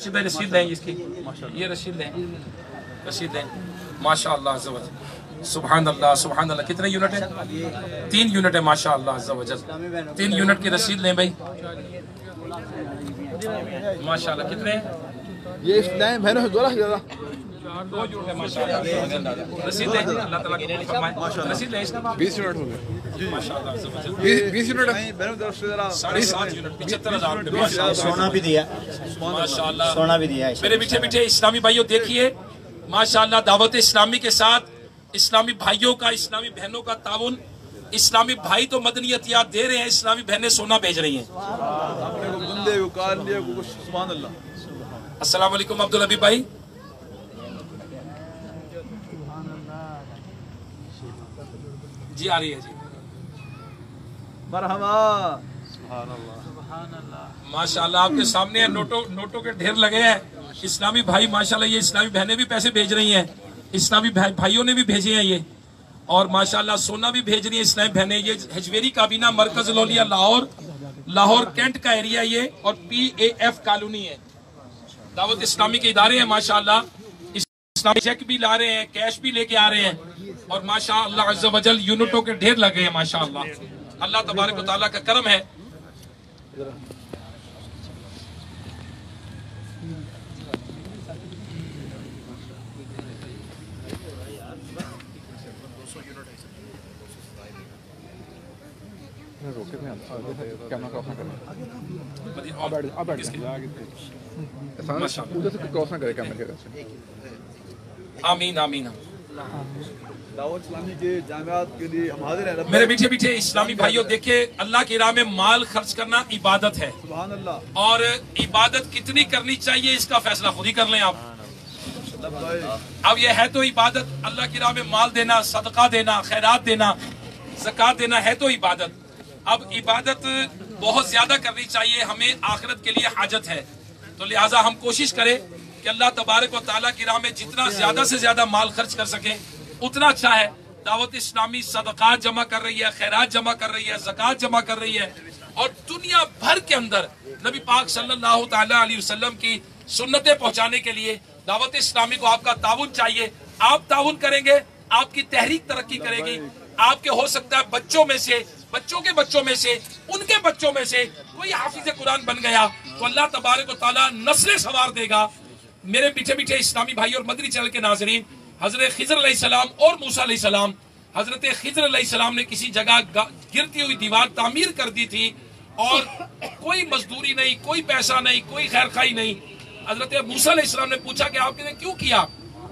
सीधा रसीद दें इसकी, ये रसीद दें, रसीद दें। माशाअल्लाह सुभान अल्लाह सुभान अल्लाह। कितने यूनिट है? 3 यूनिट है माशाअल्लाह अज़्ज़ा वजल। 3 यूनिट की रसीद लें भाई माशाअल्लाह। कितने ये इस्लाम है ना 2 लाख ज़्यादा 2 यूनिट है माशाअल्लाह। रसीद लें, अल्लाह ताला की फरमाए। रसीद लें इसका 20 यूनिट हो गए माशाअल्लाह अज़्ज़ा वजल। 20 यूनिट 7.5 यूनिट 75,000 सोना भी दिया, माशाअल्लाह। सोना भी दिया है। मेरे मीठे मीठे इस्लामी भाइयों देखिए माशाअल्लाह दावत इस्लामी के साथ इस्लामी भाइयों का, इस्लामी बहनों का ताउन। इस्लामी भाई तो मदनियतियात दे रहे हैं, इस्लामी बहनें सोना भेज रही हैं। अस्सलाम वालेकुम अब्दुल हबीब भाई। जी आ रही है जी माशाअल्लाह। आपके सामने है, नोटों के ढेर लगे हैं। इस्लामी भाई माशाअल्लाह, ये इस्लामी बहनें भी पैसे भेज रही हैं, इस्लामी भाइयों ने भी भेजे हैं ये, और माशाअल्लाह सोना भी भेज रही है इस्लामी बहनें। ये हजवेरी काबीना मरकज लोलिया लाहौर कैंट का एरिया ये, और PAF कॉलोनी है। दावत इस्लामी के इदारे हैं माशाअल्लाह। इस्लामी चेक भी ला रहे हैं, कैश भी लेके आ रहे हैं, और माशाअल्लाह अज़्ज़ा वजल यूनिटों के ढेर लगे हैं माशाअल्लाह। अल्लाह तबारक व तआला का करम है। कैमरा क्रॉस ना करें, क्रॉस ना करें कैमरा के। आमीन आमीन। दावत इस्लामी के जामियात के लिए हम हाजिर हैं। मेरे मीठे मीठे इस्लामी भाइयों देखिए, अल्लाह की राह में माल खर्च करना इबादत है, सुभान अल्लाह। और इबादत कितनी करनी चाहिए इसका फैसला खुद ही कर लें आप। अब ये है तो इबादत, अल्लाह की राह में माल देना, सदका देना, खैरात देना, ज़कात देना है तो इबादत। अब इबादत बहुत ज्यादा करनी चाहिए, हमें आखिरत के लिए हाजत है, तो लिहाजा हम कोशिश करें कि अल्लाह तबारक व तआला की राह में जितना ज्यादा से ज्यादा माल खर्च कर सके उतना अच्छा है। दावत इस्लामी सदकात जमा कर रही है, खैरात जमा कर रही है, ज़कात जमा कर रही है, और दुनिया भर के अंदर नबी पाक सल्लल्लाहु तआला अलैहि वसल्लम की सुन्नतें पहुंचाने के लिए दावत इस्लामी को आपका ताउन चाहिए। आप ताउन करेंगे, आपकी तहरीक तरक्की करेगी। आपके हो सकता है बच्चों में से, बच्चों के बच्चों में से, उनके बच्चों में से कोई हाफिज कुरान बन गया तो अल्लाह तबारक व तआला नस्लें सवार देगा। मेरे मीठे मीठे इस्लामी भाई और मदनी चैनल के नाजरीन, हजरत खिज़र अलैहिस्सलाम और मूसा अलैहिस्सलाम, हजरत खिज़र अलैहिस्सलाम ने किसी जगह गिरती हुई दीवार तामीर कर दी थी, और कोई मजदूरी नहीं, कोई पैसा नहीं, कोई खैर खाई नहीं। हजरत मूसा अलैहिस्सलाम ने पूछा कि आपने क्यों किया?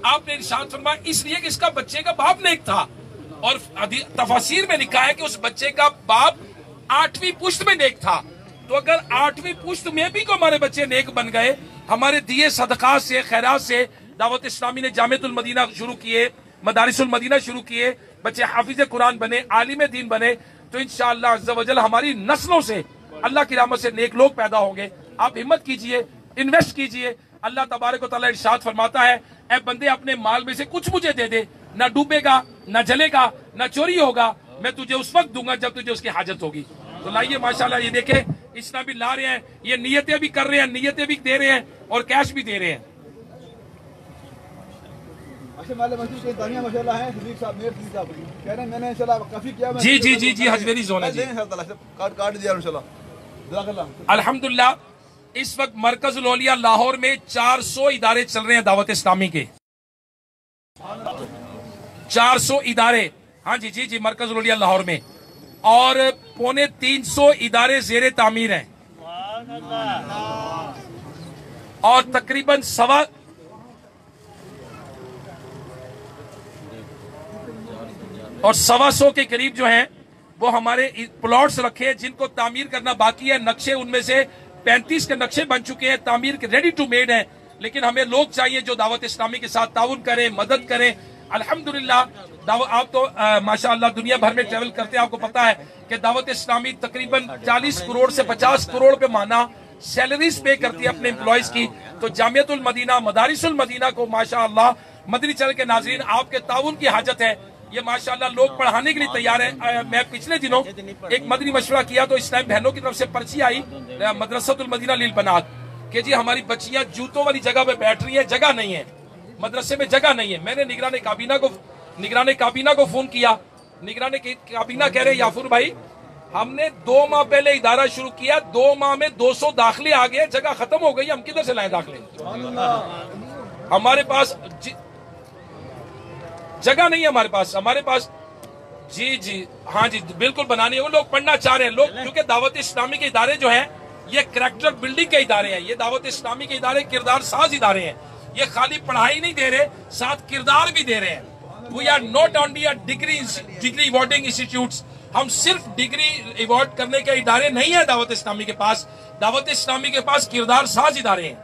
आपने इरशाद फरमाया इसलिए कि इसका बच्चे का बाप नेक था, और तफसीर में लिखा है कि उस बच्चे का बाप 8वीं पुश्त में नेक था। तो अगर 8वीं पुश्त में भी को हमारे बच्चे नेक बन गए, हमारे दिए सदका से, खैरात से, दावत इस्लामी ने जामिअतुल मदीना शुरू किए, मदारिसुल मदीना शुरू किए, बच्चे हाफिज कुरान बने, आलिम दीन बने, तो इंशाअल्लाह अज़्ज़ा वजल हमारी नस्लों से अल्लाह की रहमत से नेक लोग पैदा होंगे। आप हिम्मत कीजिए, इन्वेस्ट कीजिए। अल्लाह तबारक व तआला इरशाद फरमाता है, ऐ बंदे अपने माल में से कुछ मुझे दे दे, ना डूबेगा, ना जलेगा, ना चोरी होगा, मैं तुझे उस वक्त दूंगा जब तुझे उसकी हाजत होगी। तो लाइए माशाल्लाह, ये देखे इस्लाम भी ला रहे हैं, ये नियतें भी कर रहे हैं, नियतें भी दे रहे हैं, और कैश भी दे रहे हैं। जी जी जी जी हजवेरी जोन है जी, काट दिया इंशाल्लाह। अल्हम्दुलिल्लाह इस वक्त मरकज लोलिया लाहौर में 400 इदारे चल रहे हैं दावत इस्लामी के, 400 इदारे। हाँ जी जी जी, मरकज लोलिया लाहौर में, और 350 इदारे जेरे तामीर हैं, और तकरीबन 125 के करीब जो हैं वो हमारे प्लॉट्स रखे हैं जिनको तामीर करना बाकी है। नक्शे उनमें से 35 के नक्शे बन चुके हैं, तामीर के रेडी टू मेड हैं, लेकिन हमें लोग चाहिए जो दावत इस्लामी के साथ ताउन करें, मदद करें। अल्हम्दुलिल्लाह आप तो माशाअल्लाह दुनिया भर में ट्रेवल करते हैं, आपको पता है कि दावत इस्लामी तकरीबन 40 करोड़ से 50 करोड़ पे माना सैलरीज पे करती है अपने एम्प्लॉयज की। तो जामियतुल मदीना, मदारिसुल मदीना को माशाअल्लाह मदनी चैनल के नाज़रीन आपके ताउन की हाजत है। ये माशाअल्लाह लोग पढ़ाने के लिए तैयार है। मैं पिछले दिनों एक मदनी मशवरा किया तो इस्लामी बहनों की तरफ से पर्ची आई मदरसतुल मदीना लिल बनात कि जी हमारी बच्चियां जूतों वाली जगह पे बैठ रही है, जगह नहीं है, मदरसे में जगह नहीं है। मैंने निगरान काबीना को फोन किया। निगरान काबीना कह रहे याफुर भाई हमने 2 माह पहले इदारा शुरू किया, 2 माह में 200 दाखिले आ गए, जगह खत्म हो गई, हम किधर से लाए दाखिले? हमारे पास जगह नहीं है, हमारे पास जी हाँ जी बिल्कुल बनानी है। वो लोग पढ़ना चाह रहे हैं लोग, क्योंकि दावत इस्लामी के इदारे जो हैं ये करैक्टर बिल्डिंग के इदारे हैं। ये दावत इस्लामी के इदारे किरदार साज इदारे हैं। ये खाली पढ़ाई नहीं दे रहे, साथ किरदार भी दे रहे हैं। We are not only a degree awarding institutes. हम सिर्फ डिग्री अवॉर्ड करने के इदारे नहीं है दावत इस्लामी के पास। दावत इस्लामी के पास किरदार साज इदारे हैं।